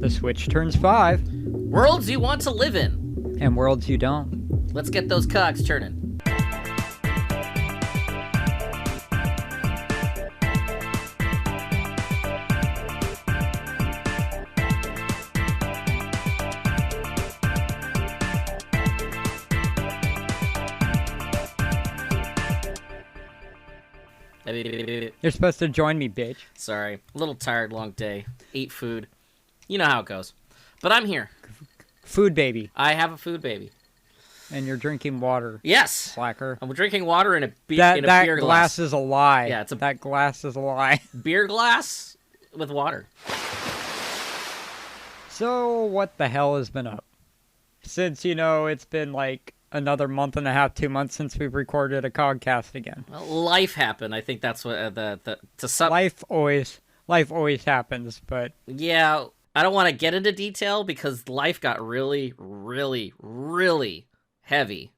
The Switch turns 5. Worlds you want to live in. And worlds you don't. Let's get those cogs turning. You're supposed to join me, bitch. Sorry. A little tired, long day. Ate food. You know how it goes. But I'm here. Food baby. I have a food baby. And you're drinking water. Yes. Slacker. I'm drinking water in a beer glass. That glass is a lie. Yeah, that glass is a lie. Beer glass with water. So, what the hell has been up? Since, it's been like another month and a half, 2 months since we've recorded a Cogcast again. Well, life happened. I think that's what life always happens, but yeah, I don't want to get into detail because life got really, really, really heavy.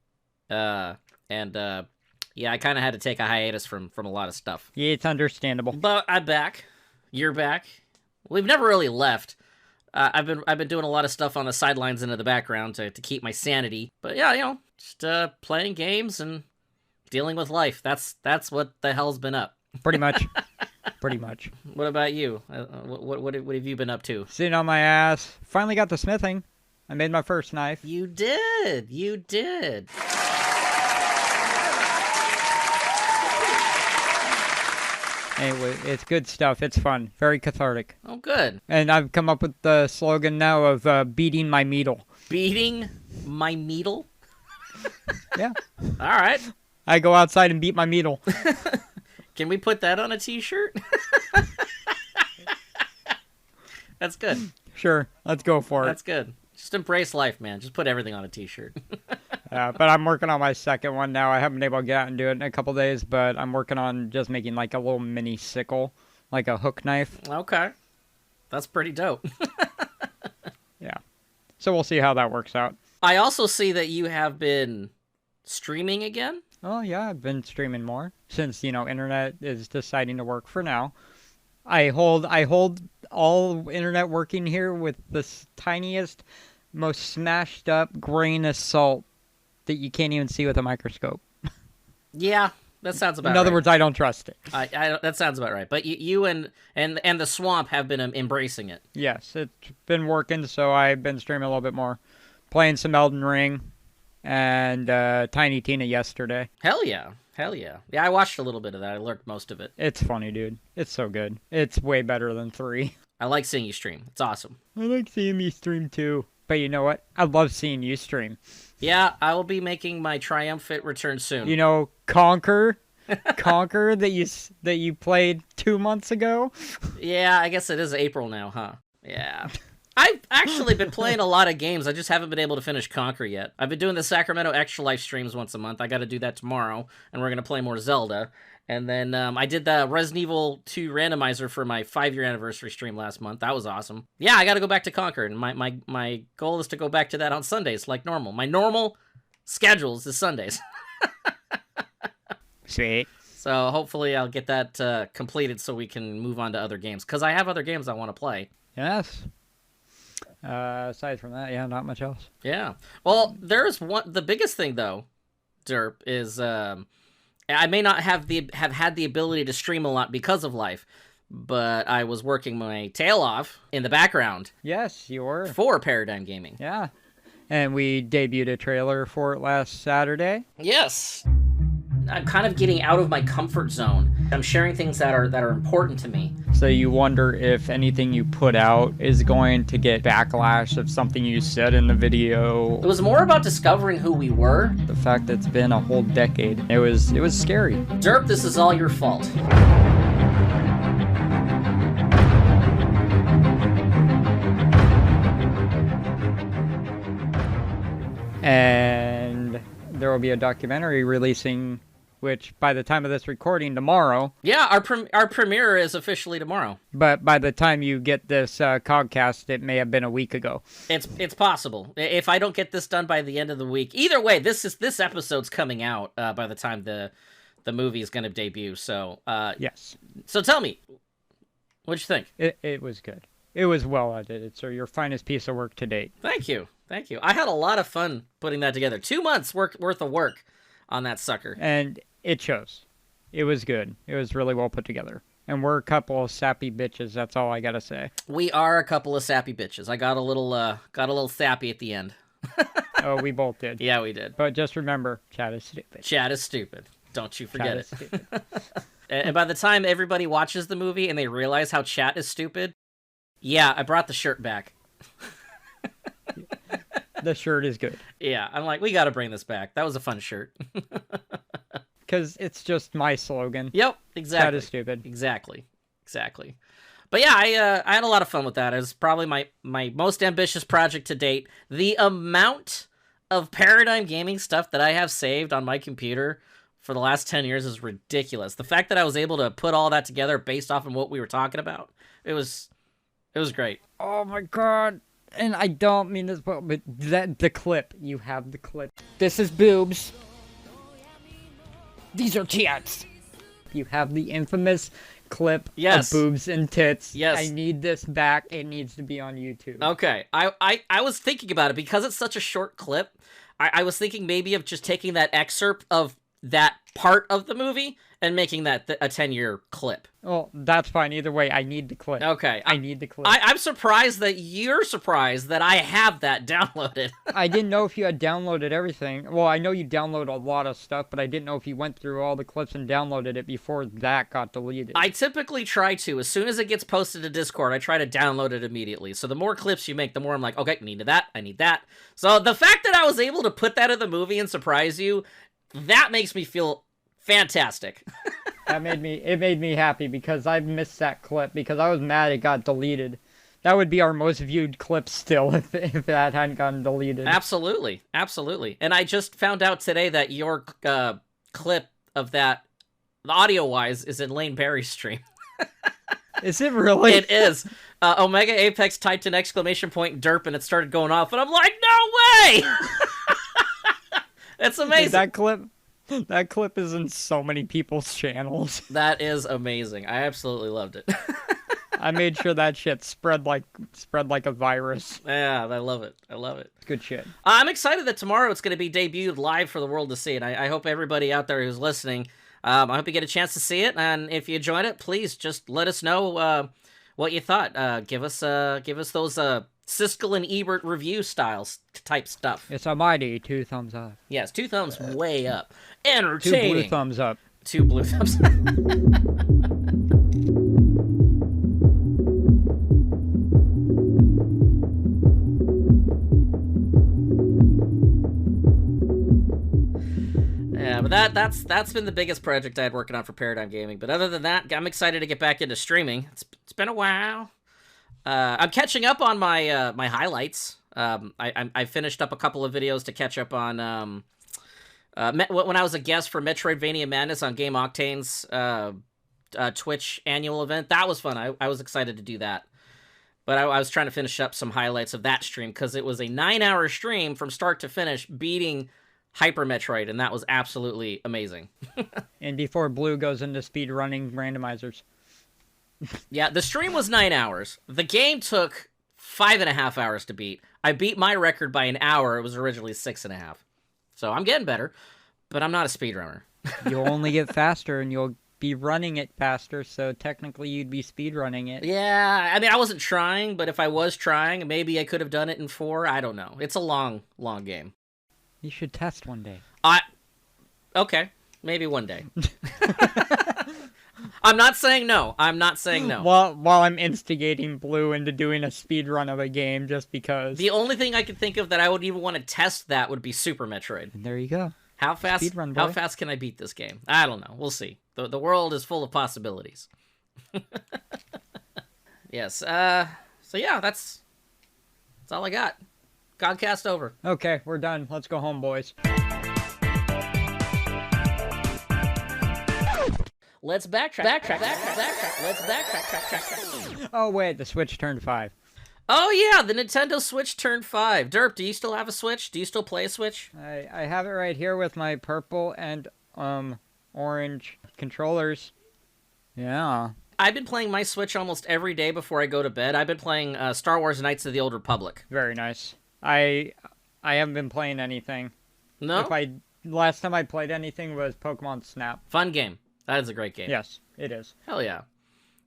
Yeah, I kind of had to take a hiatus from a lot of stuff. Yeah, it's understandable. But I'm back. You're back. We've never really left. I've been doing a lot of stuff on the sidelines and in the background to keep my sanity. But yeah, just playing games and dealing with life. That's what the hell's been up. Pretty much. Pretty much. What about you? What have you been up to? Sitting on my ass. Finally got the smithing. I made my first knife. You did. You did. Anyway, it's good stuff. It's fun. Very cathartic. Oh, good. And I've come up with the slogan now of beating my meadle. Beating my needle? Yeah. All right. I go outside and beat my meadle. Can we put that on a t-shirt? That's good. Sure. Let's go for it. That's good. Just embrace life, man. Just put everything on a t-shirt. But I'm working on my second one now. I haven't been able to get out and do it in a couple days, but I'm working on just making like a little mini sickle, like a hook knife. Okay. That's pretty dope. Yeah. So we'll see how that works out. I also see that you have been streaming again. Oh, yeah, I've been streaming more since, internet is deciding to work for now. I hold all internet working here with the tiniest, most smashed up grain of salt that you can't even see with a microscope. Yeah, that sounds about right. In other words, I don't trust it. That sounds about right. But you and the swamp have been embracing it. Yes, it's been working, so I've been streaming a little bit more. Playing some Elden Ring and Tiny Tina yesterday. Hell yeah. Hell yeah. Yeah, I watched a little bit of that. I lurked most of it. It's funny, dude. It's so good. It's way better than 3. I like seeing you stream. It's awesome. I like seeing me stream too. But you know what? I love seeing you stream. Yeah, I will be making my triumphant return soon. Conquer that you played 2 months ago. Yeah, I guess it is April now, huh? Yeah. I've actually been playing a lot of games. I just haven't been able to finish Conquer yet. I've been doing the Sacramento Extra Life streams once a month. I got to do that tomorrow, and we're going to play more Zelda. And then I did the Resident Evil 2 randomizer for my 5-year anniversary stream last month. That was awesome. Yeah, I got to go back to Conquer, and my goal is to go back to that on Sundays like normal. My normal schedules is Sundays. Sweet. So hopefully I'll get that completed so we can move on to other games, because I have other games I want to play. Yes. Aside from that, yeah, not much else. Yeah. Well, there's one. The biggest thing, though, Derp, is I may not have had the ability to stream a lot because of life, but I was working my tail off in the background. Yes, you were. For Paradigm Gaming. Yeah. And we debuted a trailer for it last Saturday. Yes. I'm kind of getting out of my comfort zone. I'm sharing things that are important to me. So you wonder if anything you put out is going to get backlash of something you said in the video. It was more about discovering who we were. The fact that it's been a whole decade. It was scary. Derp, this is all your fault. And there will be a documentary releasing, which by the time of this recording, tomorrow. Yeah, our premiere is officially tomorrow. But by the time you get this Cogcast, it may have been a week ago. It's possible. If I don't get this done by the end of the week, either way, this episode's coming out by the time the movie is going to debut. So yes. So tell me, what'd you think? It was good. It was well edited, so your finest piece of work to date. Thank you. Thank you. I had a lot of fun putting that together. 2 months worth of work on that sucker. And it shows. It was good. It was really well put together. And we're a couple of sappy bitches, that's all I gotta say. We are a couple of sappy bitches. I got a little sappy at the end. Oh, we both did. Yeah, we did. But just remember, chat is stupid. Chat is stupid. Don't you forget it. Stupid. And by the time everybody watches the movie and they realize how chat is stupid, yeah, I brought the shirt back. The shirt is good. Yeah, I'm like, we gotta bring this back. That was a fun shirt. Because it's just my slogan. Yep, exactly. Chat is stupid. Exactly. But yeah, I had a lot of fun with that. It was probably my most ambitious project to date. The amount of Paradigm Gaming stuff that I have saved on my computer for the last 10 years is ridiculous. The fact that I was able to put all that together based off of what we were talking about, it was great. Oh my god. And I don't mean this, but the clip. You have the clip. This is boobs. These are tits. You have the infamous clip Yes. of boobs and tits. Yes. I need this back. It needs to be on YouTube. Okay, I was thinking about it because it's such a short clip. I was thinking maybe of just taking that excerpt of that part of the movie and making that a 10-year clip. Well, that's fine. Either way, I need the clip. Okay. I need the clip. I'm surprised that you're surprised that I have that downloaded. I didn't know if you had downloaded everything. Well, I know you download a lot of stuff, but I didn't know if you went through all the clips and downloaded it before that got deleted. I typically try to. As soon as it gets posted to Discord, I try to download it immediately. So the more clips you make, the more I'm like, okay, I need that. So the fact that I was able to put that in the movie and surprise you, that makes me feel fantastic. It made me happy because I missed that clip because I was mad it got deleted. That would be our most viewed clip still if that hadn't gotten deleted. Absolutely. And I just found out today that your clip of that, audio-wise, is in Lane Berry's stream. Is it really? It is. Omega Apex typed an exclamation point derp and it started going off, and I'm like, no way! It's amazing. Dude, that clip is in so many people's channels. That is amazing. I absolutely loved it. I made sure that shit spread like a virus. Yeah, I love it. Good shit. I'm excited that tomorrow it's going to be debuted live for the world to see, and I hope everybody out there who's listening, I hope you get a chance to see it, and if you enjoyed it, please just let us know what you thought. Give us those Siskel and Ebert review styles type stuff. It's a mighty 2 thumbs up. Yes, 2 thumbs way up. Entertaining. 2 blue thumbs up. 2 blue thumbs up. Yeah, but that's been the biggest project I had working on for Paradigm Gaming. But other than that, I'm excited to get back into streaming. It's been a while. I'm catching up on my my highlights. I finished up a couple of videos to catch up on when I was a guest for Metroidvania Madness on Game Octane's Twitch annual event. That was fun. I was excited to do that. But I was trying to finish up some highlights of that stream because it was a 9-hour stream from start to finish beating Hyper Metroid, and that was absolutely amazing. And before Blue goes into speed running randomizers. Yeah, the stream was 9 hours. The game took 5.5 hours to beat. I beat my record by an hour. It was originally 6.5. So I'm getting better, but I'm not a speedrunner. You'll only get faster, and you'll be running it faster, so technically you'd be speedrunning it. Yeah, I mean, I wasn't trying, but if I was trying, maybe I could have done it in 4. I don't know. It's a long, long game. You should test one day. Okay, maybe one day. I'm not saying no. While I'm instigating Blue into doing a speed run of a game just because. The only thing I could think of that I would even want to test that would be Super Metroid. And there you go. How fast? Speedrun, boy. How fast can I beat this game? I don't know. We'll see. The world is full of possibilities. Yes. So yeah, that's all I got. Cogcast over. Okay, we're done. Let's go home, boys. Let's backtrack. Let's backtrack. Oh wait, the Switch turned 5. Oh yeah, the Nintendo Switch turned 5. Derp, do you still have a Switch? Do you still play a Switch? I have it right here with my purple and orange controllers. Yeah. I've been playing my Switch almost every day before I go to bed. I've been playing Star Wars Knights of the Old Republic. Very nice. I haven't been playing anything. No? Last time I played anything was Pokemon Snap. Fun game. That is a great game. Yes, it is. Hell yeah.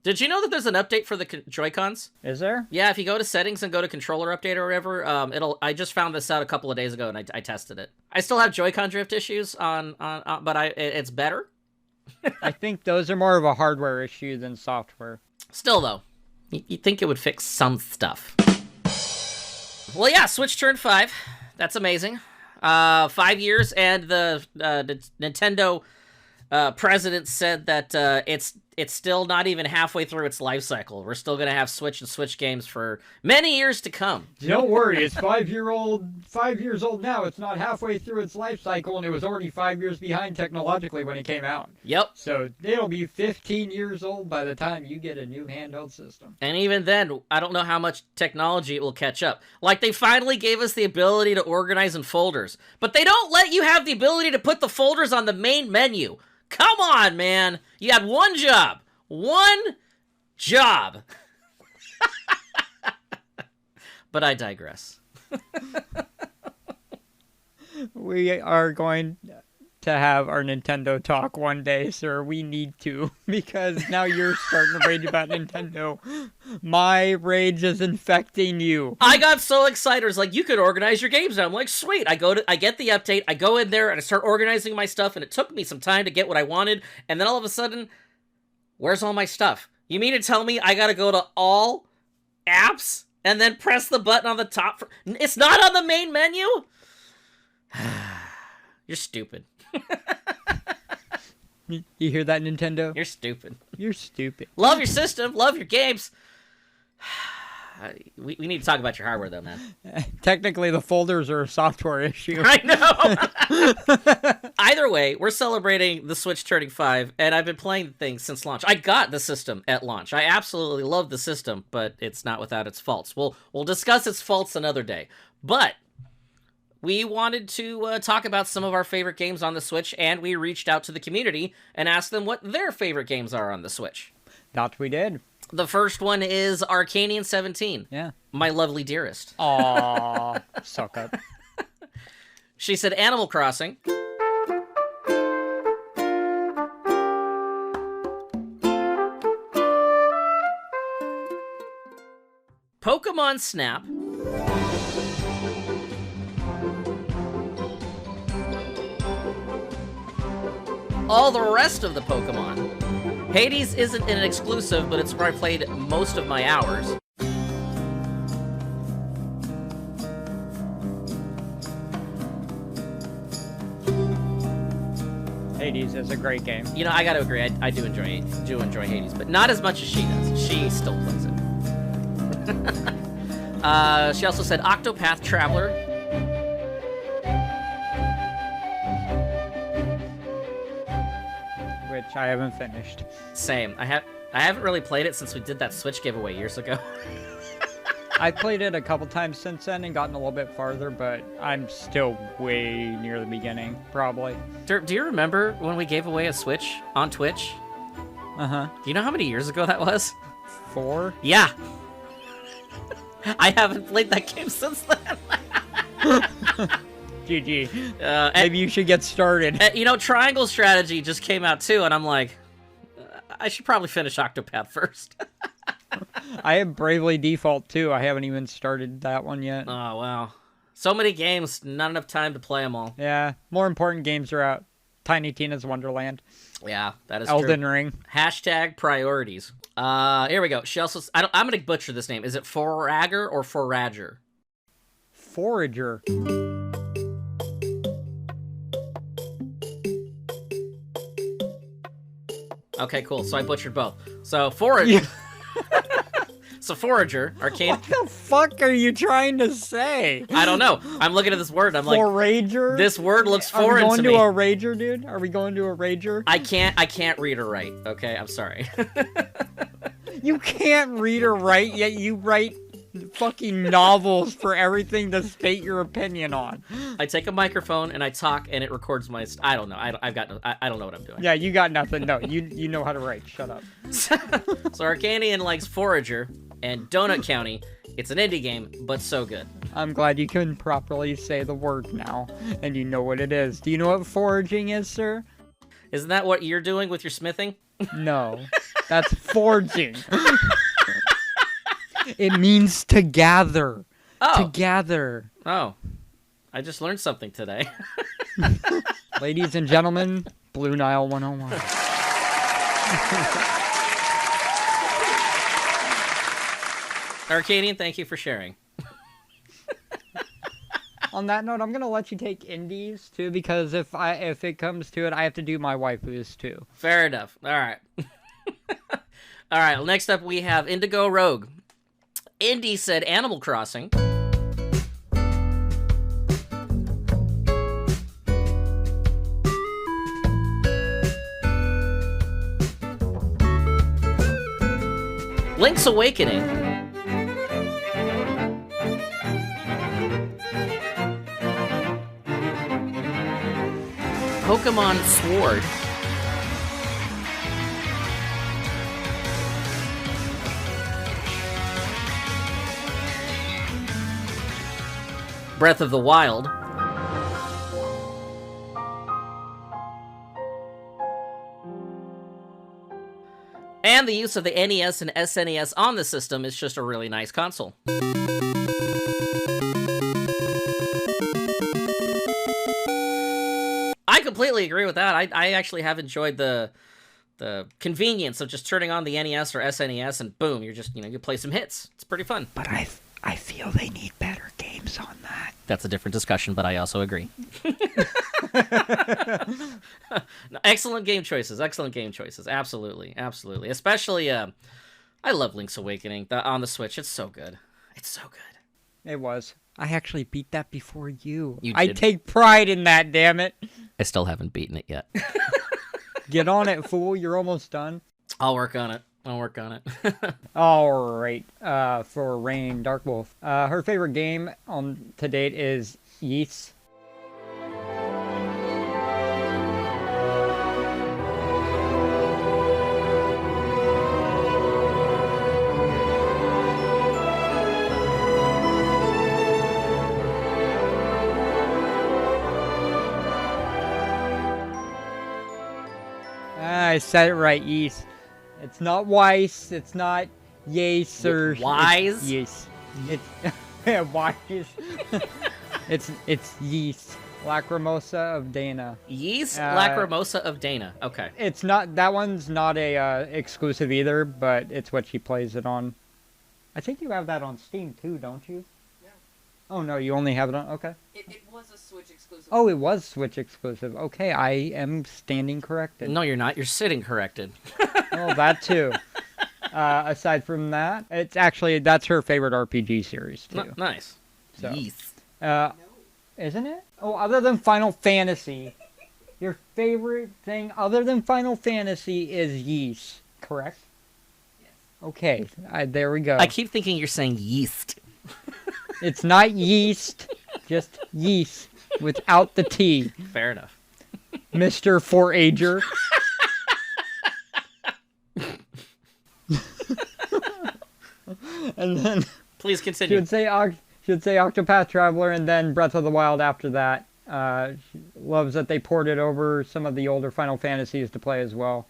Did you know that there's an update for the Joy-Cons? Is there? Yeah, if you go to settings and go to controller update or whatever, I just found this out a couple of days ago and I tested it. I still have Joy-Con drift issues but it's better. I think those are more of a hardware issue than software. Still though, you'd think it would fix some stuff. Well, yeah, Switch turned 5. That's amazing. 5 years, and the Nintendo president said that it's still not even halfway through its life cycle. We're still going to have Switch and Switch games for many years to come. Don't worry, it's 5 years old now. It's not halfway through its life cycle, and it was already 5 years behind technologically when it came out. Yep. So it'll be 15 years old by the time you get a new handheld system. And even then, I don't know how much technology it will catch up. Like, they finally gave us the ability to organize in folders, but they don't let you have the ability to put the folders on the main menu. Come on, man. You had one job. One job. But I digress. We are going to have our Nintendo talk one day, sir. We need to, because now you're starting to rage about Nintendo. My rage is infecting you. I got so excited. It's like, you could organize your games now. I'm like, sweet. I get the update. I go in there and I start organizing my stuff, and it took me some time to get what I wanted. And then all of a sudden, where's all my stuff? You mean to tell me I gotta go to all apps and then press the button on the top? It's not on the main menu? You're stupid. You hear that, Nintendo? You're stupid. You're stupid. Love your system. Love your games. We need to talk about your hardware, though, man. Technically, the folders are a software issue. I know. Either way, we're celebrating the Switch turning 5, and I've been playing the thing since launch. I got the system at launch. I absolutely love the system, but it's not without its faults. We'll discuss its faults another day. But we wanted to talk about some of our favorite games on the Switch, and we reached out to the community and asked them what their favorite games are on the Switch. That we did. The first one is Arcanian 17. Yeah. My lovely dearest. Aww. Suck up. She said Animal Crossing. Pokemon Snap. All the rest of the Pokemon. Hades isn't an exclusive, but it's where I played most of my hours. Hades is a great game. You know, I gotta agree, I do enjoy Hades, but not as much as she does. She still plays it. She also said Octopath Traveler. Which I haven't finished. Same. I haven't really played it since we did that Switch giveaway years ago. I played it a couple times since then and gotten a little bit farther, but I'm still way near the beginning, probably. Do you remember when we gave away a Switch on Twitch? Uh-huh. Do you know how many years ago that was? 4? Yeah. I haven't played that game since then. GG. Maybe you should get started. You know, Triangle Strategy just came out too, and I'm like, I should probably finish Octopath first. I have Bravely Default too. I haven't even started that one yet. Oh, wow. So many games, not enough time to play them all. Yeah, more important games are out. Tiny Tina's Wonderland. Yeah, that is Elden true. Ring. Hashtag priorities. Here we go. She also, I'm going to butcher this name. Is it Forager or Forager? Forager. Okay, cool. So I butchered both. So Forager. Yeah. So Forager, arcade. What the fuck are you trying to say? I don't know. I'm looking at this word. I'm like, Forager? This word looks foreign to me. Are we going to a rager, dude? Are we going to a rager? I can't read or write. Okay, I'm sorry. You can't read or write, yet you write fucking novels for everything to state your opinion on. I take a microphone and I talk, and it records my. I don't know. I've got. I don't know what I'm doing. Yeah, you got nothing. No, you know how to write. Shut up. So Arcanian likes Forager and Donut County. It's an indie game, but so good. I'm glad you can properly say the word now, and you know what it is. Do you know what foraging is, sir? Isn't that what you're doing with your smithing? No, that's forging. It means to gather. Oh. To gather. Oh. I just learned something today. Ladies and gentlemen, Blue Nile 101. Arcadian, thank you for sharing. On that note, I'm gonna let you take indies too, because if it comes to it, I have to do my waifus too. Fair enough. All right. All right. Next up, we have Indigo Rogue. Indy said Animal Crossing. Link's Awakening. Pokemon Sword. Breath of the Wild. And the use of the NES and SNES on the system is just a really nice console. I completely agree with that. I actually have enjoyed the convenience of just turning on the NES or SNES and boom, you're just, you play some hits. It's pretty fun. But I feel they need better games on that. That's a different discussion, but I also agree. Excellent game choices. Absolutely. Especially, I love Link's Awakening on the Switch. It's so good. It was. I actually beat that before you. I take pride in that, damn it. I still haven't beaten it yet. Get on it, fool. You're almost done. I'll work on it. All right. For Rain Dark Wolf, her favorite game to date is Ys. I said it right, Ys. It's not Weiss. It's not Yes or Wise. Yes. It's Wise. It's Yeast. Lacrimosa of Dana. Yeast Lacrimosa of Dana. Okay. It's not. That one's not a exclusive either, but it's what she plays it on. I think you have that on Steam too, don't you? Yeah. Oh no, you only have it on. Okay. It was a Switch exclusive. Oh, it was Switch exclusive. Okay, I am standing corrected. No, you're not. You're sitting corrected. Oh, that too. Aside from that, that's her favorite RPG series too. Nice. So, Yeast. Isn't it? Oh, other than Final Fantasy, your favorite thing other than Final Fantasy is Yeast, correct? Yes. Okay, there we go. I keep thinking you're saying yeast. It's not yeast, just yeast without the T. Fair enough. Mr. Forager. And then please continue. Should say Octopath Traveler and then Breath of the Wild after that. She loves that they ported over some of the older Final Fantasies to play as well.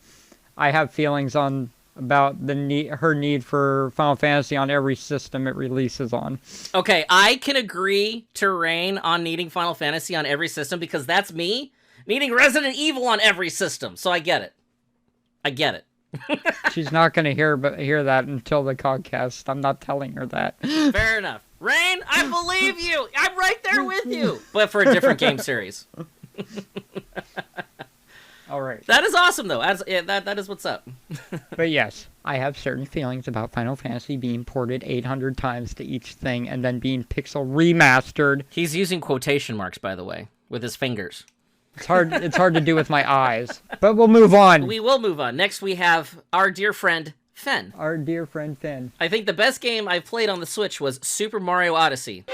I have feelings about her need for Final Fantasy on every system it releases on. Okay, I can agree to Rain on needing Final Fantasy on every system because that's me needing Resident Evil on every system. So I get it. She's not going to hear that until the Cogcast. I'm not telling her that. Fair enough. Rain, I believe you. I'm right there with you. But for a different game series. All right. That is awesome, though. That is what's up. But yes, I have certain feelings about Final Fantasy being ported 800 times to each thing and then being pixel remastered. He's using quotation marks, by the way, with his fingers. It's hard to do with my eyes. But we'll move on. We will move on. Next, we have our dear friend, Fen. Our dear friend Finn. I think the best game I've played on the Switch was Super Mario Odyssey.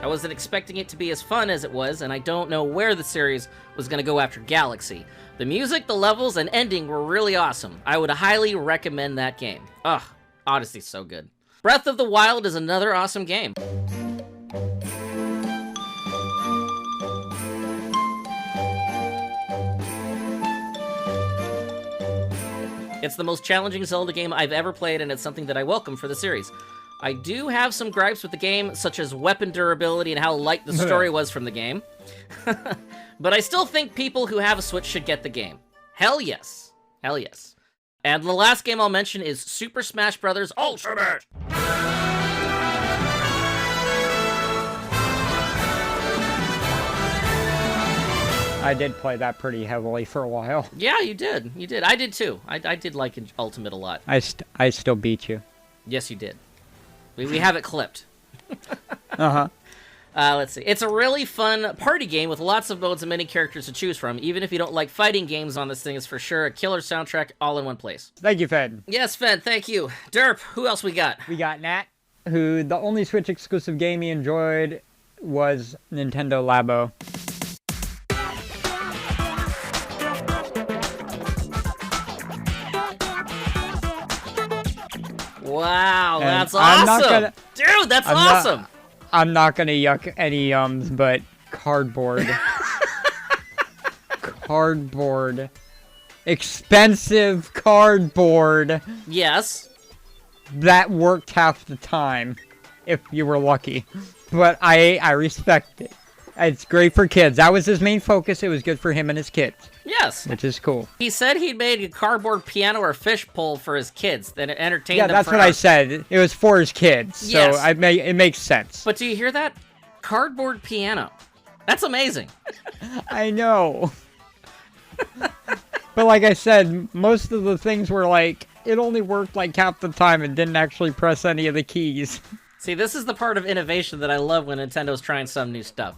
I wasn't expecting it to be as fun as it was, and I don't know where the series was going to go after Galaxy. The music, the levels, and ending were really awesome. I would highly recommend that game. Ugh, Odyssey's so good. Breath of the Wild is another awesome game. It's the most challenging Zelda game I've ever played, and it's something that I welcome for the series. I do have some gripes with the game, such as weapon durability and how light the story was from the game. But I still think people who have a Switch should get the game. Hell yes. Hell yes. And the last game I'll mention is Super Smash Bros. Ultimate! I did play that pretty heavily for a while. Yeah, you did. You did. I did too. I did like Ultimate a lot. I still beat you. Yes, you did. We have it clipped. Uh-huh. Let's see. It's a really fun party game with lots of modes and many characters to choose from. Even if you don't like fighting games on this thing, it's for sure a killer soundtrack all in one place. Thank you, Fed. Yes, Fed, thank you. Derp, who else we got? We got Nat, who the only Switch exclusive game he enjoyed was Nintendo Labo. Wow, And that's I'm not awesome! gonna- Dude, that's awesome! I'm not gonna yuck any but cardboard. Cardboard. Expensive cardboard. Yes. That worked half the time, if you were lucky. But I respect it. It's great for kids. That was his main focus. It was good for him and his kids. Yes. Which is cool. He said he'd made a cardboard piano or fish pole for his kids that it entertained them that's what forever. I said. It was for his kids. So Yes. it makes sense. But do you hear that? Cardboard piano. That's amazing. I know. But like I said, most of the things were like, it only worked like half the time and didn't actually press any of the keys. See, this is the part of innovation that I love when Nintendo's trying some new stuff.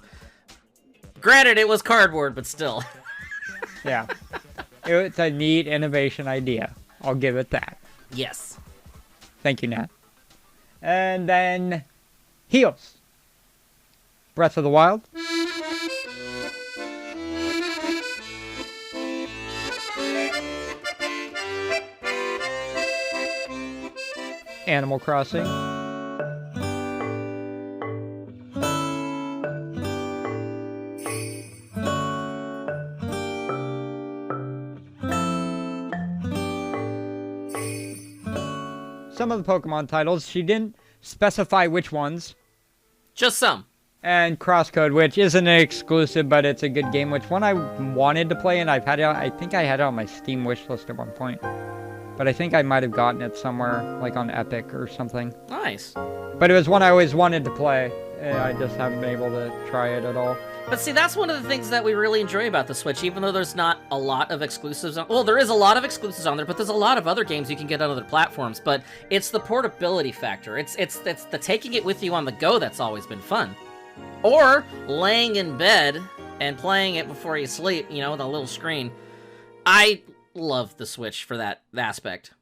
Granted, it was cardboard, but still. Yeah. It's a neat innovation idea. I'll give it that. Yes. Thank you, Nat. And then, Heels. Breath of the Wild. Animal Crossing. Some of the Pokemon titles, she didn't specify which ones. Just some. And Crosscode, which isn't an exclusive, but it's a good game, which one I wanted to play, and I've had it, I think I had it on my Steam wishlist at one point. But I think I might have gotten it somewhere, like on Epic or something. Nice. But it was one I always wanted to play, and I just haven't been able to try it at all. But see, that's one of the things that we really enjoy about the Switch, even though there's not a lot of exclusives on... Well, there is a lot of exclusives on there, but there's a lot of other games you can get on other platforms. But it's the portability factor. It's the taking it with you on the go that's always been fun. Or laying in bed and playing it before you sleep, you know, with a little screen. I love the Switch for that aspect.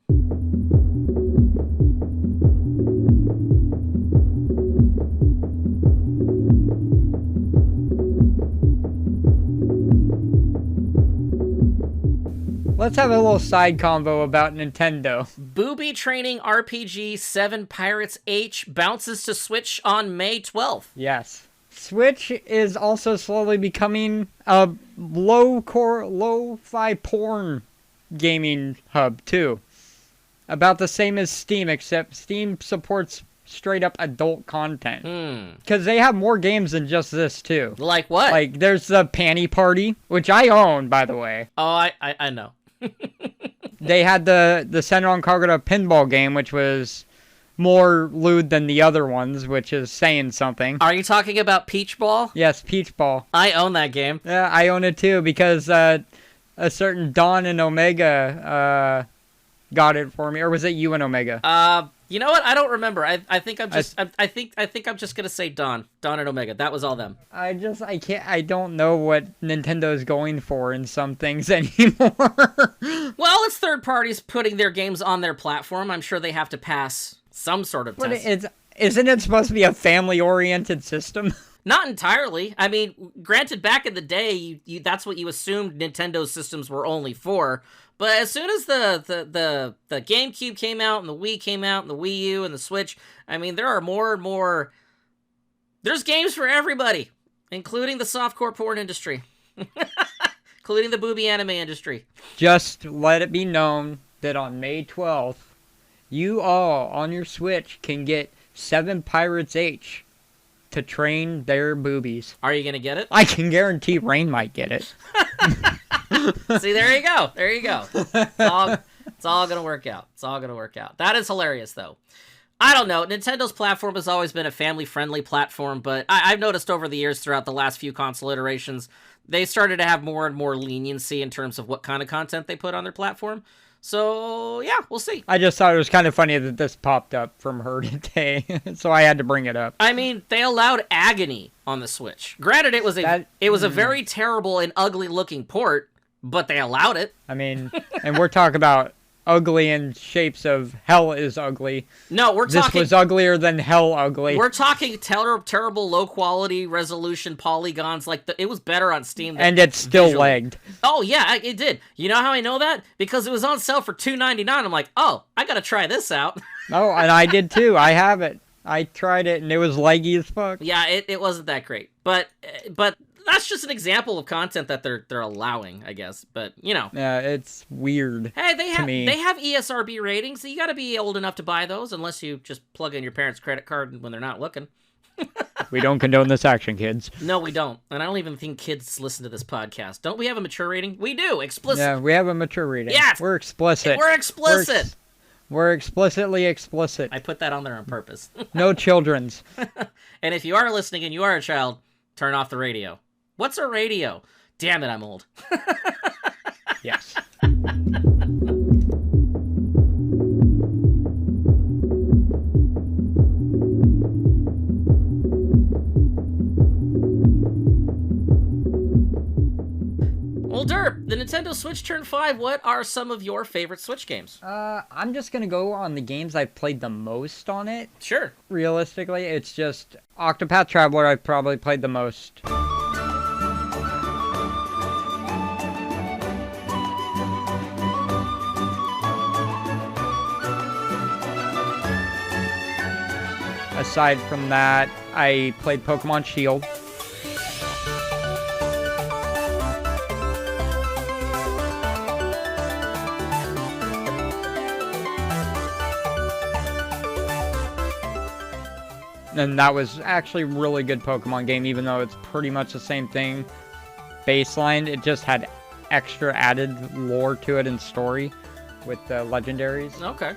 Let's have a little side convo about Nintendo. Booby Training RPG 7 Pirates H bounces to Switch on May 12th. Yes. Switch is also slowly becoming a lo-fi porn gaming hub, too. About the same as Steam, except Steam supports straight-up adult content. Because they have more games than just this, too. Like what? Like, there's the Panty Party, which I own, by the way. Oh, I know. They had the Senran Kagura pinball game, which was more lewd than the other ones, which is saying something. Are you talking about Peach Ball? Yes, Peach Ball. I own that game. Yeah, I own it too, because a certain Dawn and Omega got it for me, or was it you and Omega? You know what? I don't remember. I think I'm just I think I'm just gonna say Dawn and Omega. That was all them. I can't. I don't know what Nintendo's going for in some things anymore. Well, it's third parties putting their games on their platform. I'm sure they have to pass some sort of test. Isn't it supposed to be a family-oriented system? Not entirely. I mean, granted, back in the day, that's what you assumed Nintendo systems were only for. But as soon as the GameCube came out, and the Wii came out, and the Wii U, and the Switch, I mean, there are more and more... There's games for everybody, including the softcore porn industry. Including the booby anime industry. Just let it be known that on May 12th, you all, on your Switch, can get 7 Pirates H to train their boobies. Are you going to get it? I can guarantee Rain might get it. See, there you go. There you go. It's all going to work out. It's all going to work out. That is hilarious, though. I don't know. Nintendo's platform has always been a family-friendly platform, but I've noticed over the years throughout the last few console iterations, they started to have more and more leniency in terms of what kind of content they put on their platform. So, yeah, we'll see. I just thought it was kind of funny that this popped up from her today, so I had to bring it up. I mean, they allowed Agony on the Switch. Granted, it was a very terrible and ugly-looking port, but they allowed it. I mean, and we're talking about ugly in shapes of hell is ugly. No, we're talking... This was uglier than hell ugly. We're talking terrible low-quality resolution polygons. Like, it was better on Steam than and it's still visually. lagged. Oh, yeah, it did. You know how I know that? Because it was on sale for $2.99. I'm like, oh, I gotta try this out. Oh, and I did too. I have it. I tried it, and it was laggy as fuck. Yeah, it wasn't that great. But that's just an example of content that they're allowing, I guess. But, you know. Yeah, it's weird. Hey, they have ESRB ratings, so you got to be old enough to buy those, unless you just plug in your parents' credit card when they're not looking. We don't condone this action, kids. No, we don't. And I don't even think kids listen to this podcast. Don't we have a mature rating? We do. Explicit. Yeah, we have a mature rating. Yes! We're explicit. We're explicit. We're explicitly explicit. I put that on there on purpose. No children's. And if you are listening and you are a child, turn off the radio. What's a radio? Damn it, I'm old. Yes. Well, Derp, the Nintendo Switch turned 5. What are some of your favorite Switch games? I'm just gonna go on the games I've played the most on it. Sure. Realistically, it's just Octopath Traveler I've probably played the most. Aside from that, I played Pokemon Shield. And that was actually a really good Pokemon game, even though it's pretty much the same thing. Baseline, it just had extra added lore to it and story with the legendaries. Okay.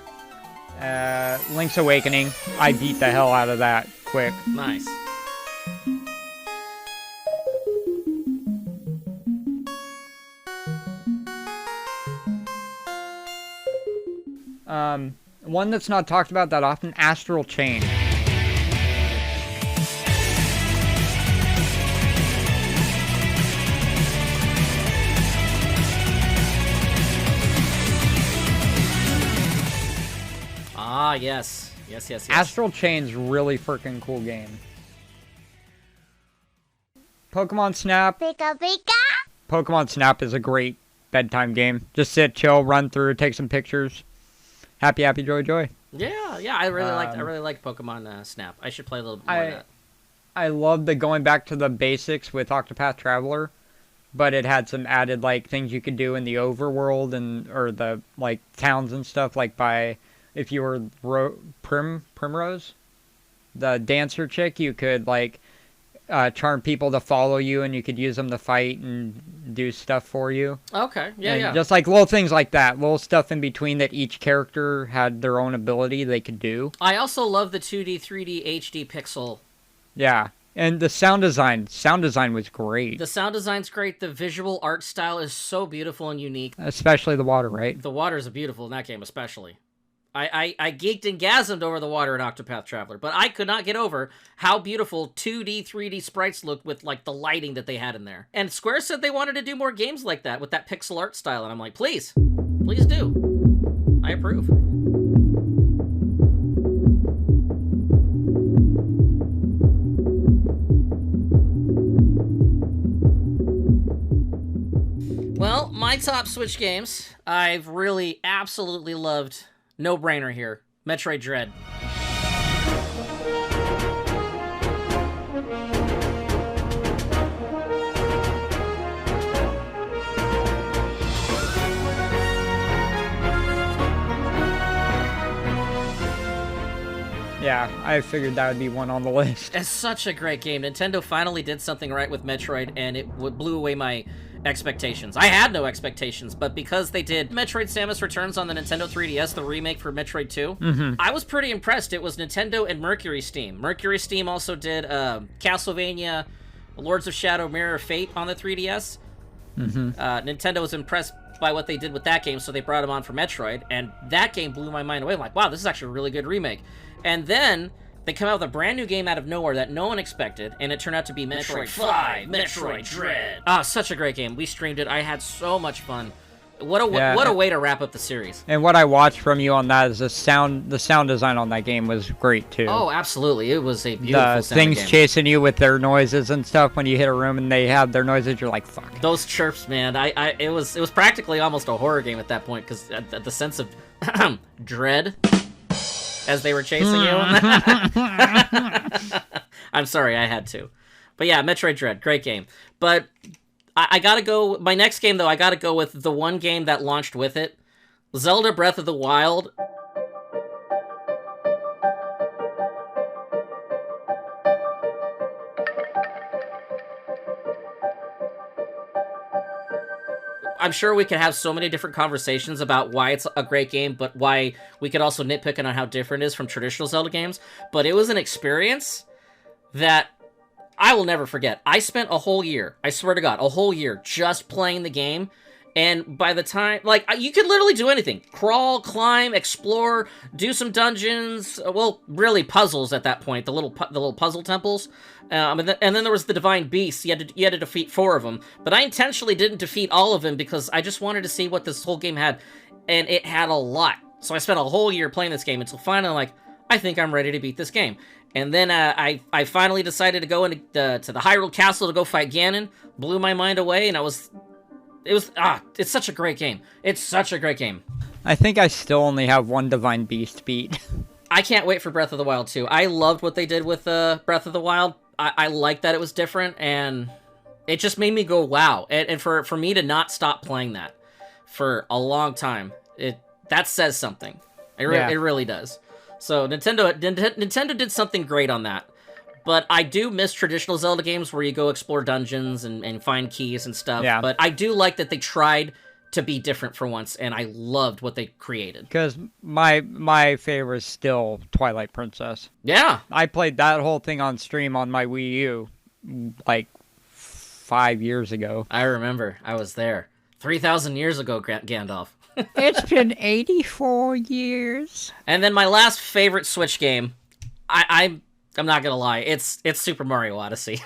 Link's Awakening, I beat the hell out of that quick. Nice. One that's not talked about that often, Astral Chain. Ah, yes. Yes. Astral Chain's really freaking cool game. Pokemon Snap. Pika Pika! Pokemon Snap is a great bedtime game. Just sit, chill, run through, take some pictures. Happy, joy, joy. Yeah. I really like Pokemon Snap. I should play a little bit more of that. I love the going back to the basics with Octopath Traveler, but it had some added like things you could do in the overworld or the like towns and stuff, like by if you were Primrose, the dancer chick, you could like charm people to follow you, and you could use them to fight and do stuff for you. Okay, yeah, and yeah. Just like little things like that, little stuff in between that each character had their own ability they could do. I also love the 2D, 3D, HD pixel. Yeah, And the sound design was great. The sound design's great. The visual art style is so beautiful and unique. Especially the water, right? The waters are beautiful in that game, especially. I geeked and gasmed over the water in Octopath Traveler, but I could not get over how beautiful 2D, 3D sprites looked with, like, the lighting that they had in there. And Square said they wanted to do more games like that with that pixel art style, and I'm like, please do. I approve. Well, my top Switch games, I've really absolutely loved, no-brainer here, Metroid Dread. Yeah, I figured that would be one on the list. It's such a great game. Nintendo finally did something right with Metroid, and it blew away my expectations. I had no expectations, but because they did Metroid Samus Returns on the Nintendo 3DS, the remake for Metroid 2, I was pretty impressed. It was Nintendo and Mercury Steam. Mercury Steam also did Castlevania, Lords of Shadow, Mirror of Fate on the 3DS. Nintendo was impressed by what they did with that game, so they brought him on for Metroid, and that game blew my mind away. I'm like, wow, this is actually a really good remake. And then they come out with a brand new game out of nowhere that no one expected, and it turned out to be Metroid 5, Metroid Dread. Ah, such a great game. We streamed it. I had so much fun. What a way to wrap up the series. And what I watched from you on that is the sound design on that game was great too. Oh, absolutely. It was a beautiful The sounding things game. chasing you with their noises and stuff when you hit a room and they have their noises, you're like, fuck. Those chirps, man. It was practically almost a horror game at that point, because the sense of dread as they were chasing you. I'm sorry, I had to. But yeah, Metroid Dread, great game. But I gotta go, my next game though, I gotta go with the one game that launched with it, Zelda Breath of the Wild. I'm sure we could have so many different conversations about why it's a great game, but why we could also nitpick on how different it is from traditional Zelda games. But it was an experience that I will never forget. I spent a whole year, I swear to God, a whole year just playing the game. And by the time, like, you could literally do anything. Crawl, climb, explore, do some dungeons. Well, really puzzles at that point. The little puzzle temples. And then there was the Divine Beasts. You had to defeat 4 of them. But I intentionally didn't defeat all of them because I just wanted to see what this whole game had. And it had a lot. So I spent a whole year playing this game until finally, like, I think I'm ready to beat this game. And then I finally decided to go into to the Hyrule Castle to go fight Ganon. Blew my mind away, and it's such a great game. It's such a great game. I think I still only have one Divine Beast beat. I can't wait for Breath of the Wild 2. I loved what they did with Breath of the Wild. I liked that it was different, and it just made me go, wow. And for me to not stop playing that for a long time, that says something. It really does. So Nintendo did something great on that. But I do miss traditional Zelda games where you go explore dungeons and find keys and stuff. Yeah. But I do like that they tried to be different for once, and I loved what they created. Because my favorite is still Twilight Princess. Yeah. I played that whole thing on stream on my Wii U, like 5 years ago. I remember. I was there. 3,000 years ago, Gandalf. It's been 84 years. And then my last favorite Switch game, I'm not gonna lie, it's Super Mario Odyssey.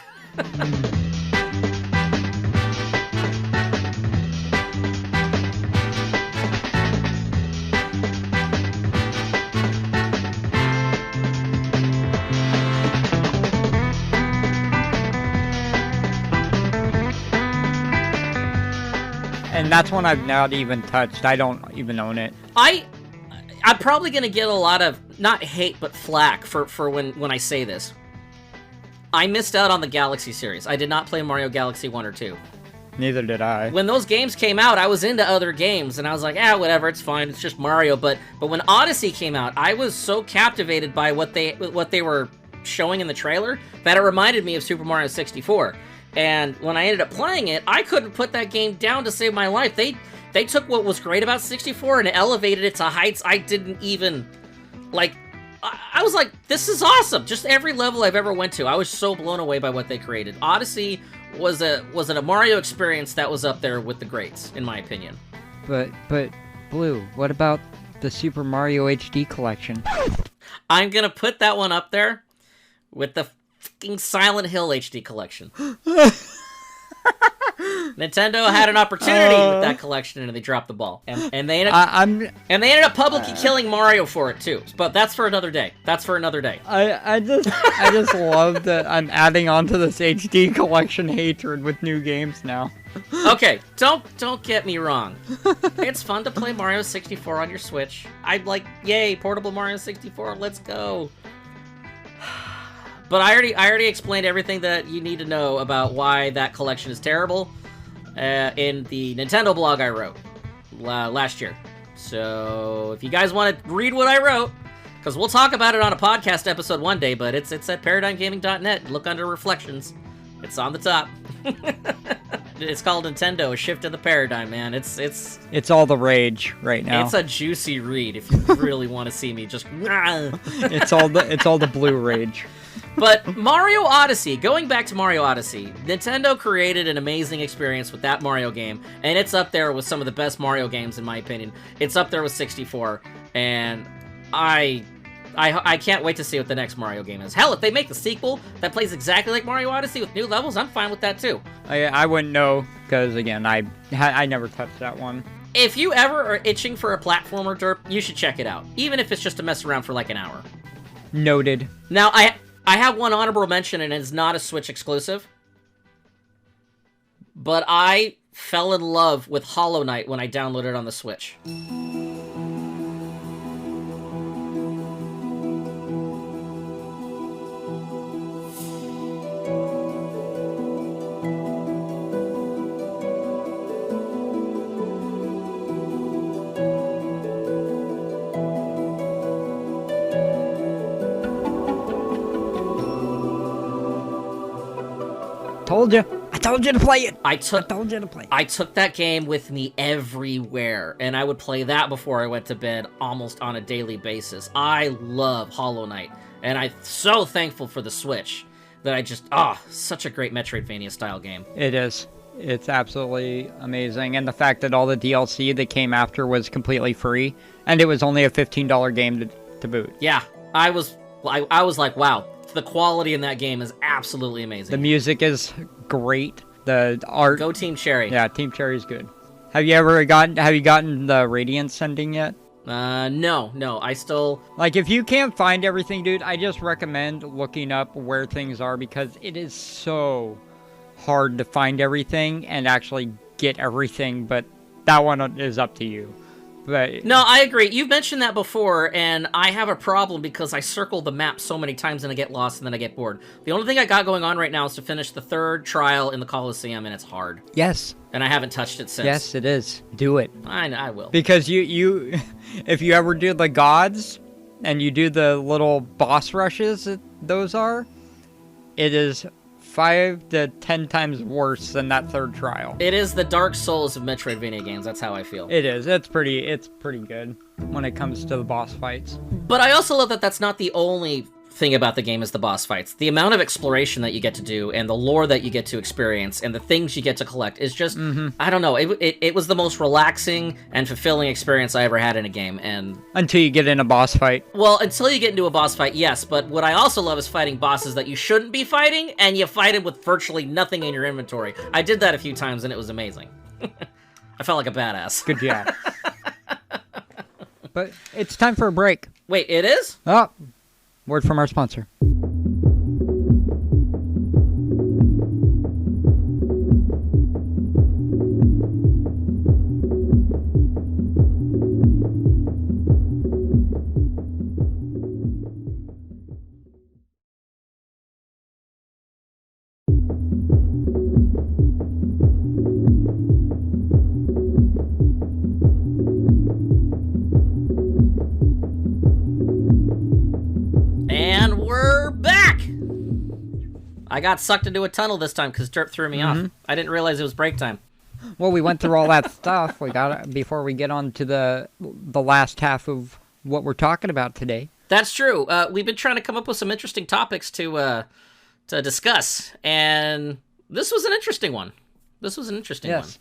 And that's one I've not even touched. I don't even own it. I'm probably gonna get a lot of, not hate, but flack for when I say this. I missed out on the Galaxy series. I did not play Mario Galaxy 1 or 2. Neither did I. When those games came out, I was into other games, and I was like, whatever, it's fine, it's just Mario. But when Odyssey came out, I was so captivated by what they were showing in the trailer that it reminded me of Super Mario 64. And when I ended up playing it, I couldn't put that game down to save my life. They took what was great about 64 and elevated it to heights I didn't even, like, I was like, this is awesome. Just every level I've ever went to, I was so blown away by what they created. Odyssey was a Mario experience that was up there with the greats, in my opinion. But Blue, what about the Super Mario HD collection? I'm gonna put that one up there with the fucking Silent Hill HD collection. Nintendo had an opportunity with that collection, and they dropped the ball. And they ended up publicly killing Mario for it too. But that's for another day. I just love that I'm adding on to this HD collection hatred with new games now. Okay, don't get me wrong. It's fun to play Mario 64 on your Switch. I'm like, yay, portable Mario 64, let's go. But I already explained everything that you need to know about why that collection is terrible in the Nintendo blog I wrote last year. So if you guys want to read what I wrote, because we'll talk about it on a podcast episode one day, but it's at ParadigmGaming.net. Look under Reflections. It's on the top. It's called Nintendo: A Shift in the Paradigm, man. It's all the rage right now. It's a juicy read if you really want to see me just. It's all the blue rage. But Mario Odyssey, going back to Mario Odyssey, Nintendo created an amazing experience with that Mario game, and it's up there with some of the best Mario games in my opinion. It's up there with 64, and I can't wait to see what the next Mario game is. Hell, if they make a sequel that plays exactly like Mario Odyssey with new levels, I'm fine with that too. I wouldn't know, because again, I never touched that one. If you ever are itching for a platformer, Derp, you should check it out, even if it's just to mess around for like an hour. Noted. Now, I have one honorable mention, and it's not a Switch exclusive, but I fell in love with Hollow Knight when I downloaded it on the Switch. I told you to play it. I took that game with me everywhere, and I would play that before I went to bed almost on a daily basis. I love Hollow Knight, and I'm so thankful for the Switch that I just, such a great Metroidvania-style game. It is. It's absolutely amazing, and the fact that all the DLC that came after was completely free, and it was only a $15 game to boot. Yeah, I was like, wow. The quality in that game is absolutely amazing. The music is great. The art. Go Team Cherry. Yeah, Team Cherry's good. Have you gotten the Radiance ending yet? No. I still... Like, if you can't find everything, dude, I just recommend looking up where things are, because it is so hard to find everything and actually get everything, but that one is up to you. But no, I agree. You've mentioned that before, and I have a problem because I circle the map so many times and I get lost and then I get bored. The only thing I got going on right now is to finish the third trial in the Colosseum, and it's hard. Yes. And I haven't touched it since. Yes, it is. Do it. I will. Because you if you ever do the gods and you do the little boss rushes, those are, it is 5 to 10 times worse than that third trial. It is the Dark Souls of Metroidvania games. That's how I feel. It is. It's pretty good when it comes to the boss fights. But I also love that that's not the only thing about the game is the boss fights. The amount of exploration that you get to do and the lore that you get to experience and the things you get to collect is just, I don't know, it was the most relaxing and fulfilling experience I ever had in a game. And until you get in a boss fight. Well, until you get into a boss fight, yes, but what I also love is fighting bosses that you shouldn't be fighting, and you fight them with virtually nothing in your inventory. I did that a few times, and it was amazing. I felt like a badass. Good job. But it's time for a break. Wait, it is? Oh, word from our sponsor. I got sucked into a tunnel this time because Derp threw me off. I didn't realize it was break time. Well, we went through all that stuff. We got before we get on to the last half of what we're talking about today. That's true. We've been trying to come up with some interesting topics to discuss, and this was an interesting one. Yes.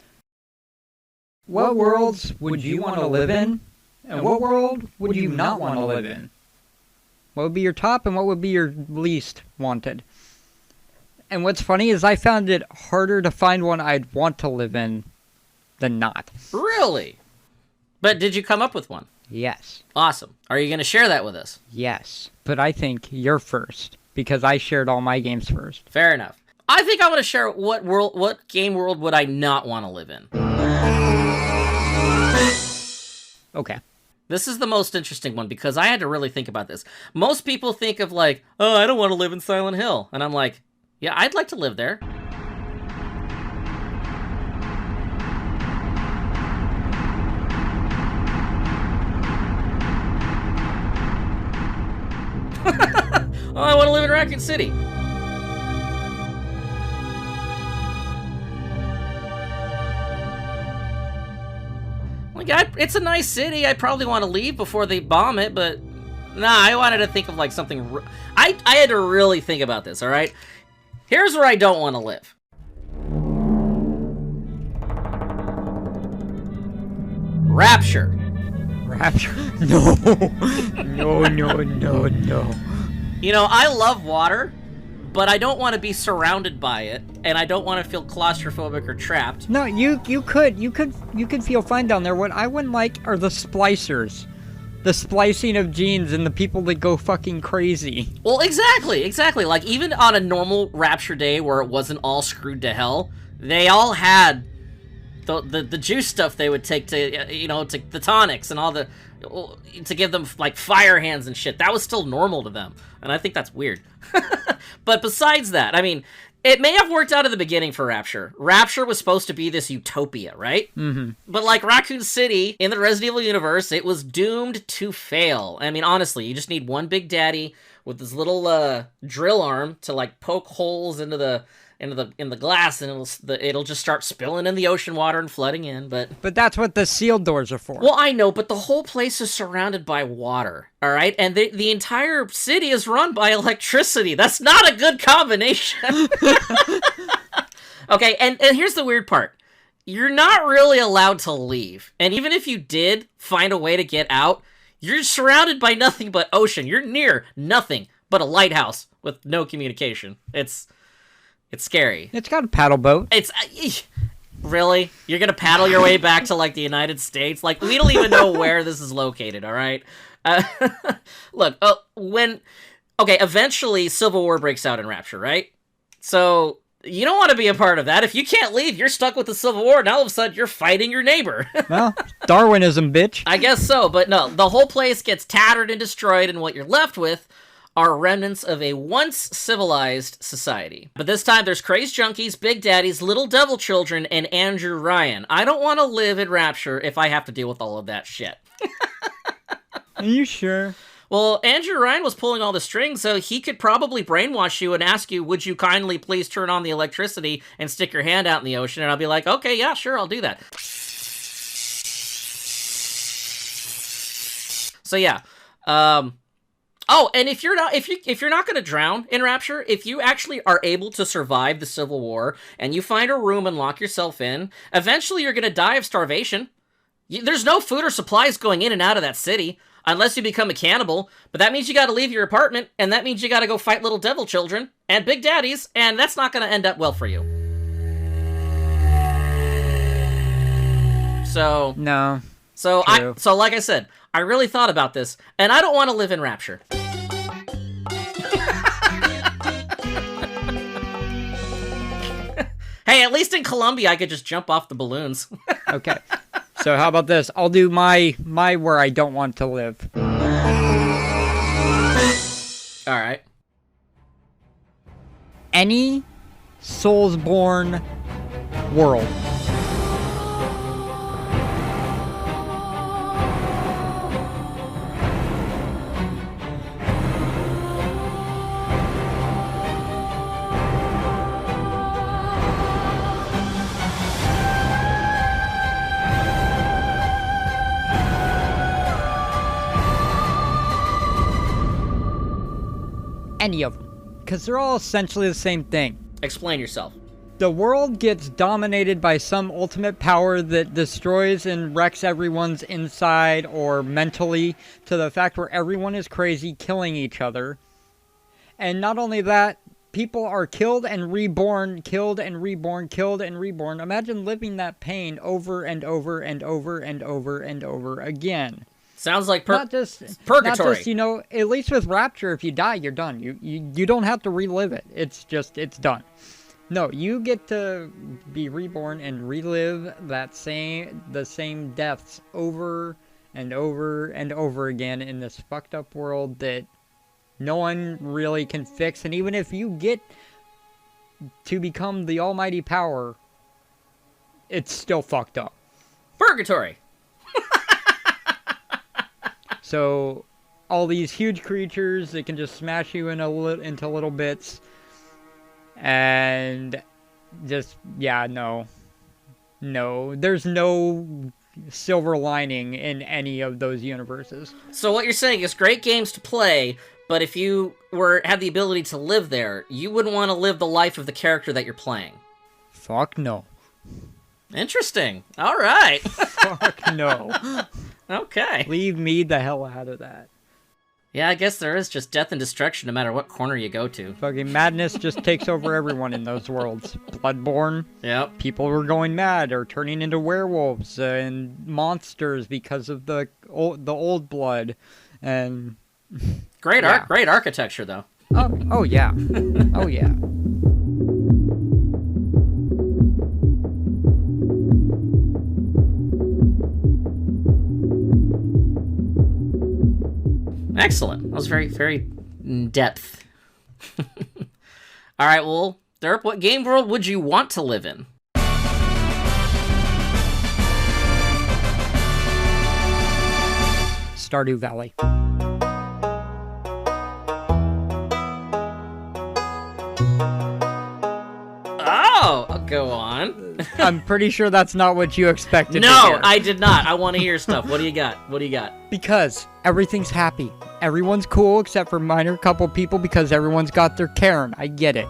What worlds would you want to live in, and what world would you not want to live in? What would be your top, and what would be your least wanted? And what's funny is I found it harder to find one I'd want to live in than not. Really? But did you come up with one? Yes. Awesome. Are you going to share that with us? Yes. But I think you're first, because I shared all my games first. Fair enough. I think I want to share what game world would I not want to live in. Okay. This is the most interesting one because I had to really think about this. Most people think of like, oh, I don't want to live in Silent Hill. And I'm like, yeah, I'd like to live there. Oh, I want to live in Raccoon City. Like, it's a nice city. I probably want to leave before they bomb it, but nah, I wanted to think of like something. I had to really think about this. All right, here's where I don't want to live. Rapture. Rapture? No. No. You know, I love water, but I don't want to be surrounded by it, and I don't want to feel claustrophobic or trapped. No, you could feel fine down there. What I wouldn't like are the splicers. The splicing of genes and the people that go fucking crazy. Well, exactly. Like, even on a normal Rapture day where it wasn't all screwed to hell, they all had the juice stuff they would take to, you know, to the tonics and all the, to give them, like, fire hands and shit. That was still normal to them, and I think that's weird. But besides that, I mean, it may have worked out at the beginning for Rapture. Rapture was supposed to be this utopia, right? Mm-hmm. But like Raccoon City, in the Resident Evil universe, it was doomed to fail. I mean, honestly, you just need one Big Daddy with this little drill arm to like poke holes into the glass, and it'll just start spilling in the ocean water and flooding in. But that's what the sealed doors are for. Well, I know, but the whole place is surrounded by water, all right? And the entire city is run by electricity. That's not a good combination. Okay, and here's the weird part. You're not really allowed to leave. And even if you did find a way to get out, you're surrounded by nothing but ocean. You're near nothing but a lighthouse with no communication. It's scary. It's got a paddle boat. It's really? You're gonna paddle your way back to like the United States? Like, we don't even know where this is located. All right. Look. Eventually Civil War breaks out in Rapture, right? So you don't want to be a part of that. If you can't leave, you're stuck with the Civil War, and all of a sudden you're fighting your neighbor. Well, Darwinism, bitch. I guess so, but no, the whole place gets tattered and destroyed, and what you're left with are remnants of a once civilized society. But this time there's crazed junkies, big daddies, little devil children, and Andrew Ryan. I don't want to live in Rapture if I have to deal with all of that shit. Are you sure? Well, Andrew Ryan was pulling all the strings, so he could probably brainwash you and ask you, would you kindly please turn on the electricity and stick your hand out in the ocean? And I'll be like, okay, yeah, sure, I'll do that. So yeah. Oh, and if you're not going to drown in Rapture, if you actually are able to survive the Civil War and you find a room and lock yourself in, eventually you're going to die of starvation. There's no food or supplies going in and out of that city unless you become a cannibal, but that means you got to leave your apartment, and that means you got to go fight little devil children and big daddies, and that's not going to end up well for you. So no. So True. Like I said, I really thought about this, and I don't want to live in Rapture. Hey, at least in Colombia, I could just jump off the balloons. Okay. So how about this? I'll do my where I don't want to live. All right. Any Soulsborne world. any of them, because they're all essentially the same thing. Explain yourself. The world gets dominated by some ultimate power that destroys and wrecks everyone's inside or mentally to the fact where everyone is crazy, killing each other. And not only that, people are killed and reborn, killed and reborn, killed and reborn. Imagine living that pain over and over and over and over and over again. Sounds like not just purgatory. Not just, at least with Rapture, if you die, you're done. You don't have to relive it. It's done. No, you get to be reborn and relive the same deaths over and over and over again in this fucked up world that no one really can fix. And even if you get to become the almighty power, it's still fucked up. Purgatory. So all these huge creatures that can just smash you into little bits. And just, no, there's no silver lining in any of those universes. So what you're saying is great games to play, but if you had the ability to live there, you wouldn't want to live the life of the character that you're playing. Fuck no. Interesting. All right. Fuck no. Okay. Leave me the hell out of that. Yeah, I guess there is just death and destruction no matter what corner you go to. Fucking madness just takes over everyone in those worlds. Bloodborne. Yep. People were going mad or turning into werewolves and monsters because of the old blood. And great architecture though. Oh yeah. Oh yeah. Excellent. That was very, very in depth. All right, well, Derp, what game world would you want to live in? Stardew Valley. Oh, go on. I'm pretty sure that's not what you expected. No, I did not. I want to hear stuff. What do you got? What do you got? Because everything's happy. Everyone's cool except for minor couple people because everyone's got their Karen. I get it.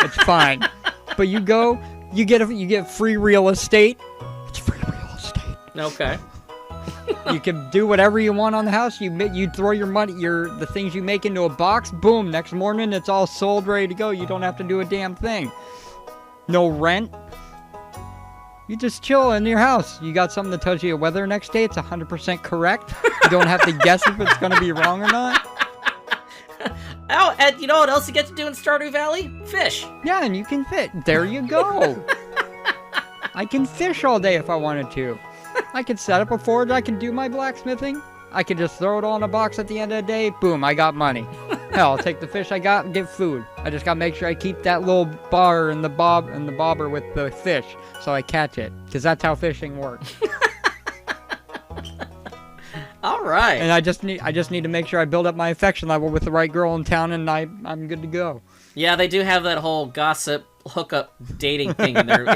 It's fine. But you get free real estate. It's free real estate. Okay. You can do whatever you want on the house. You throw your money, the things you make into a box. Boom. Next morning, it's all sold, ready to go. You don't have to do a damn thing. No rent. You just chill in your house. You got something that tells you the weather next day. It's 100% correct. You don't have to guess if it's going to be wrong or not. Oh, and you know what else you get to do in Stardew Valley? Fish. Yeah, and you can fit. There you go. I can fish all day if I wanted to. I could set up a forge. I can do my blacksmithing. I could just throw it all in a box at the end of the day. Boom, I got money. Hell, I'll take the fish I got and get food. I just gotta make sure I keep that little bar and the bobber with the fish so I catch it. Because that's how fishing works. All right. And I just need to make sure I build up my affection level with the right girl in town, and I'm good to go. Yeah, they do have that whole gossip hookup dating thing in there.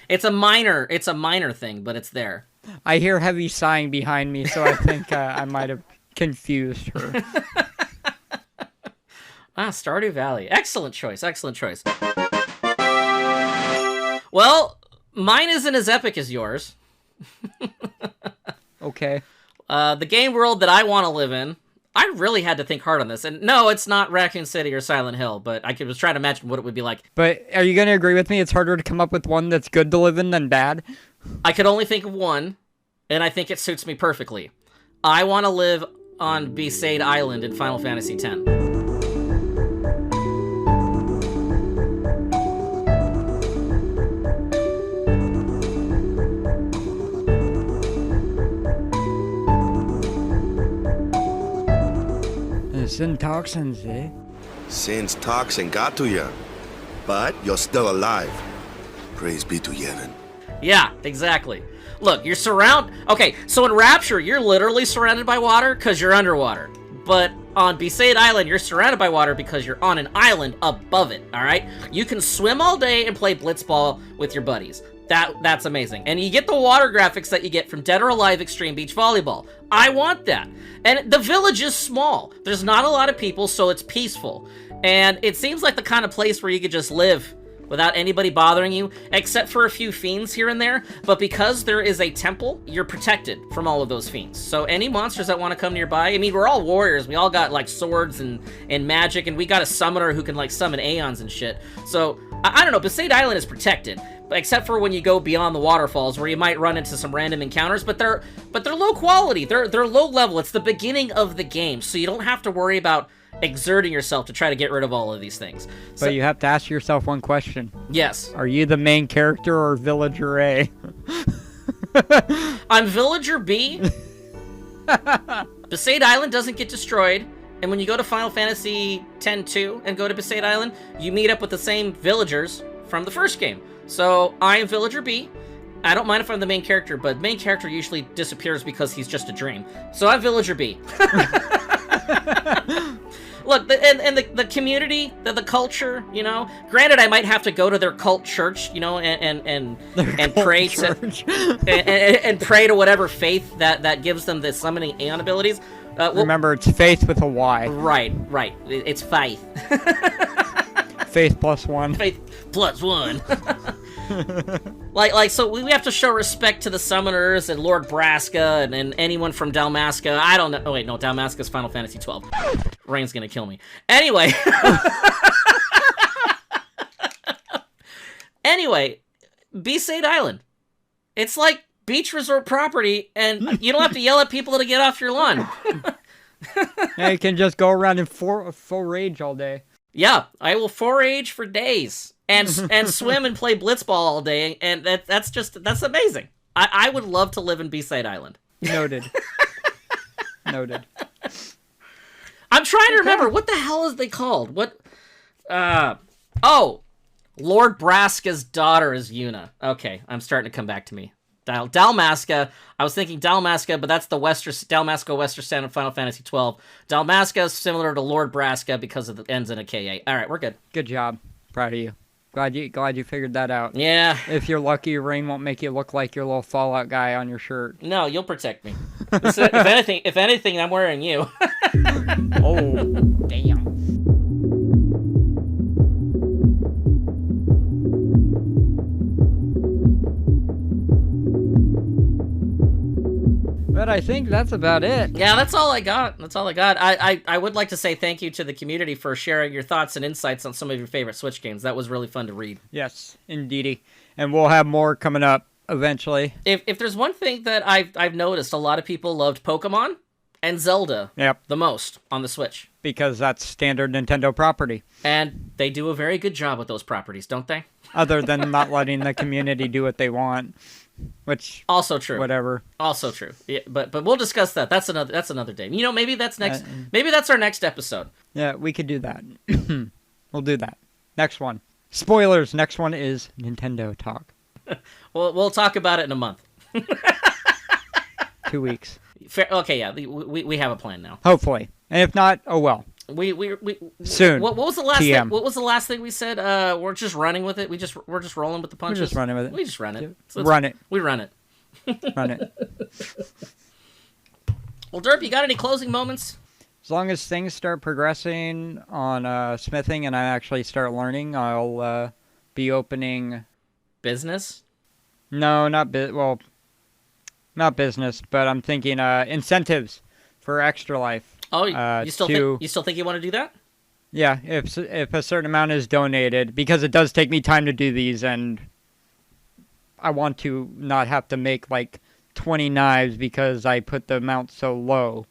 It's a minor thing, but it's there. I hear heavy sighing behind me, so I think I might have confused her. Stardew Valley. Excellent choice. Well, mine isn't as epic as yours. Okay. The game world that I want to live in, I really had to think hard on this. And no, it's not Raccoon City or Silent Hill, but I was trying to imagine what it would be like. But are you going to agree with me? It's harder to come up with one that's good to live in than bad? I could only think of one, and I think it suits me perfectly. I want to live on Besaid Island in Final Fantasy X. Sin toxins, eh? Sin's toxin got to you, but you're still alive. Praise be to Yevon. Yeah, exactly. Look, you're Okay, so in Rapture, you're literally surrounded by water because you're underwater. But on Besaid Island, you're surrounded by water because you're on an island above it, alright? You can swim all day and play blitzball with your buddies. That's amazing. And you get the water graphics that you get from Dead or Alive Extreme Beach Volleyball. I want that. And the village is small. There's not a lot of people, so it's peaceful. And it seems like the kind of place where you could just live without anybody bothering you, except for a few fiends here and there. But because there is a temple, you're protected from all of those fiends. So any monsters that want to come nearby, I mean, we're all warriors. We all got, like, swords and magic, and we got a summoner who can, like, summon aeons and shit. So, I don't know, Besaid Island is protected. Except for when you go beyond the waterfalls, where you might run into some random encounters, but they're low quality. They're low level. It's the beginning of the game, so you don't have to worry about exerting yourself to try to get rid of all of these things. So, But you have to ask yourself one question. yes. Are you the main character or Villager A? I'm Villager B. Besaid Island doesn't get destroyed, and when you go to Final Fantasy X-2 and go to Besaid Island, you meet up with the same villagers from the first game. So, I am Villager B. I don't mind if I'm the main character, but main character usually disappears because he's just a dream. So, I'm Villager B. Look, the community, the culture, you know. Granted, I might have to go to their cult church, you know, and pray to and pray to whatever faith that gives them the summoning aeon abilities. Well, Remember, it's faith with a Y. right. It's faith. Faith plus one. Faith plus one. So we have to show respect to the summoners and Lord Braska and anyone from Dalmasca. I don't know. Oh wait, no, Dalmasca's Final Fantasy 12. Rain's gonna kill me. Anyway. Anyway, Besaid Island. It's like beach resort property, and you don't have to yell at people to get off your lawn. Yeah, you can just go around in full rage all day. Yeah, I will forage for days and swim and play blitzball all day, and that's amazing. I would love to live in Besaid Island. Noted. Noted. I'm trying to remember, what the hell is they called? Lord Braska's daughter is Yuna. Okay, I'm starting to come back to me. Dalmasca. I was thinking Dalmasca, but that's the Dalmasca Western Standard Final Fantasy 12. Dalmasca is similar to Lord Braska because it ends in a KA. All right, we're good. Good job. Proud of you. Glad you figured that out. Yeah. If you're lucky, rain won't make you look like your little Fallout guy on your shirt. No, you'll protect me. If anything, I'm wearing you. Oh, damn. But I think that's about it. Yeah, that's all I got. I would like to say thank you to the community for sharing your thoughts and insights on some of your favorite Switch games. That was really fun to read. Yes, indeedy. And we'll have more coming up eventually. If there's one thing that I've noticed, a lot of people loved Pokemon and Zelda the most on the Switch. Because that's standard Nintendo property. And they do a very good job with those properties, don't they? Other than not letting the community do what they want. Which also true. Whatever. Also true. Yeah, but we'll discuss that. That's another day. You know, maybe that's next. Maybe that's our next episode. Yeah, we could do that. We'll do that. Next one. Spoilers. Next one is Nintendo talk. We'll talk about it in a month. 2 weeks. Fair, okay, yeah, we have a plan now. Hopefully, and if not, oh well. We soon. What was the last TM. thing? What was the last thing we said? We're just running with it. We're just rolling with the punches. We're just running with it. We just run it. Run it. We run it. Run it. Well, Derp, you got any closing moments? As long as things start progressing on smithing and I actually start learning, I'll be opening business. No, not business, but I'm thinking incentives for Extra Life. Oh, you still think you want to do that? Yeah, if a certain amount is donated, because it does take me time to do these, and I want to not have to make like 20 knives because I put the amount so low.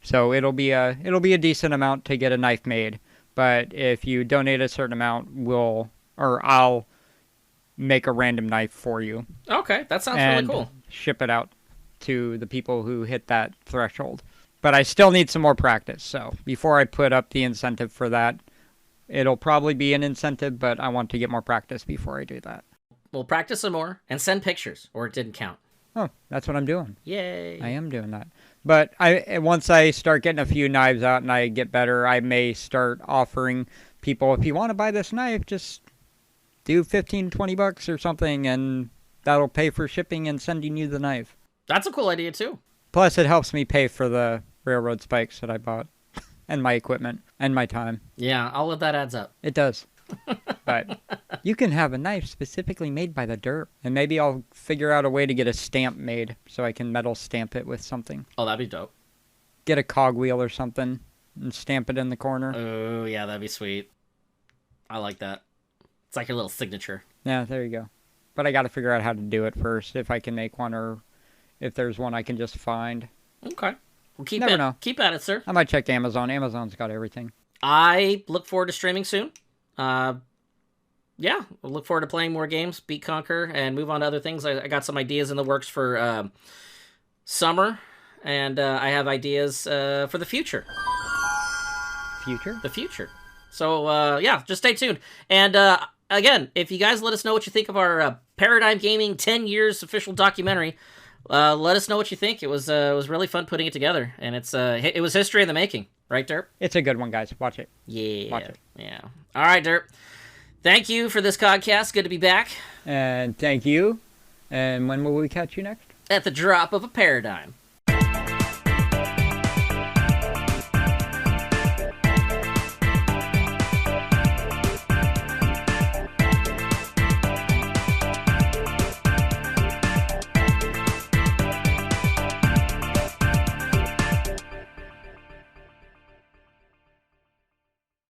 So it'll be a decent amount to get a knife made. But if you donate a certain amount, I'll make a random knife for you. Okay, that sounds really cool. Ship it out to the people who hit that threshold. But I still need some more practice, so before I put up the incentive for that, it'll probably be an incentive, but I want to get more practice before I do that. We'll practice some more and send pictures, or it didn't count. Oh, that's what I'm doing. Yay. I am doing that. But once I start getting a few knives out and I get better, I may start offering people, if you want to buy this knife, just do $15, $20 or something, and That'll pay for shipping and sending you the knife. That's a cool idea too. Plus, it helps me pay for the railroad spikes that I bought, and my equipment, and my time. Yeah, all of that adds up. It does. But you can have a knife specifically made by the Derp. And maybe I'll figure out a way to get a stamp made so I can metal stamp it with something. Oh, that'd be dope. Get a cogwheel or something and stamp it in the corner. Oh, yeah, that'd be sweet. I like that. It's like a little signature. Yeah, there you go. But I got to figure out how to do it first, if I can make one or if there's one I can just find. Okay. Well, keep at it, sir. I might check Amazon. Amazon's got everything. I look forward to streaming soon. Yeah, I look forward to playing more games, beat Conquer, and move on to other things. I got some ideas in the works for summer, and I have ideas for the future. Future? The future. So, yeah, just stay tuned. And, again, if you guys let us know what you think of our Paradigm Gaming 10 years official documentary, let us know what you think. It was really fun putting it together, and it was history in the making. Right, Derp? It's a good one, guys. Watch it. Yeah. Watch it. Yeah. All right, Derp. Thank you for this Cogcast. Good to be back. And thank you. And when will we catch you next? At the drop of a paradigm.